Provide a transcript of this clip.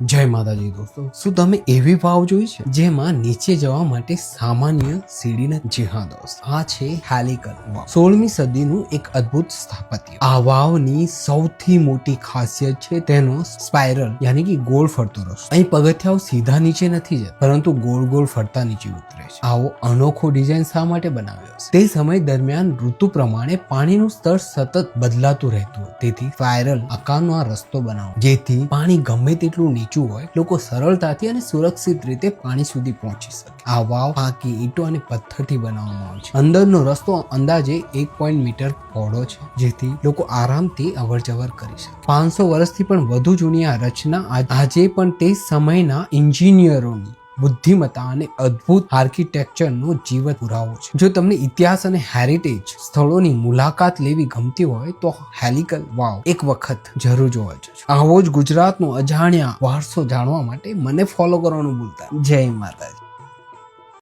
જય માતાજી દોસ્તો, શું તમે એવી વાવ જોઈ છે જેમાં નીચે જવા માટે સામાન્ય સીડી નથી? જી હા દોસ્ત, આ છે હેલિકલ વાવ, 16મી સદીનું એક અદ્ભુત સ્થાપત્ય. આ વાવની સૌથી મોટી ખાસિયત છે તેનો સ્પાઇરલ યાની કે ગોળ ફરતો રસ્તો. અહીં પગથિયાઓ સીધા નીચે નથી જતા, પરંતુ ગોળ ગોળ ફરતા નીચે ઉતરે છે. આવો અનોખો ડિઝાઇન શા માટે બનાવ્યો છે? તે સમય દરમિયાન ઋતુ પ્રમાણે પાણીનું સ્તર સતત બદલાતું રહેતું, તેથી સ્પાઇરલ આકારનો આ રસ્તો બનાવો જેથી પાણી ગમે તેટલું નીચું હોય, લોકો સરળતાથી અને સુરક્ષિત રીતે પાણી સુધી પહોંચી શકે. આ વાવ પાકી ઈંટો અને પથ્થરથી બનાવવામાં આવે છે. અંદરનો રસ્તો અંદાજે 1 મીટર પહોળો છે, જેથી લોકો આરામથી અવરજવર કરી શકે. 500 વર્ષથી પણ વધુ જૂની આ રચના આજે પણ તે સમયના એન્જિનિયરોની બુદ્ધિમત્તા અને અદ્ભુત આર્કિટેક્ચરનો જીવંત પુરાવો છે. જો તમને ઇતિહાસ અને હેરિટેજ સ્થળોની મુલાકાત લેવી ગમતી હોય તો હેલિકલ વાવ એક વખત જરૂર જોવા જજો. આવો જ ગુજરાતનો અજાણ્યા વારસો જાણવા માટે મને ફોલો કરવાનું ભૂલતા. જય માતાજી.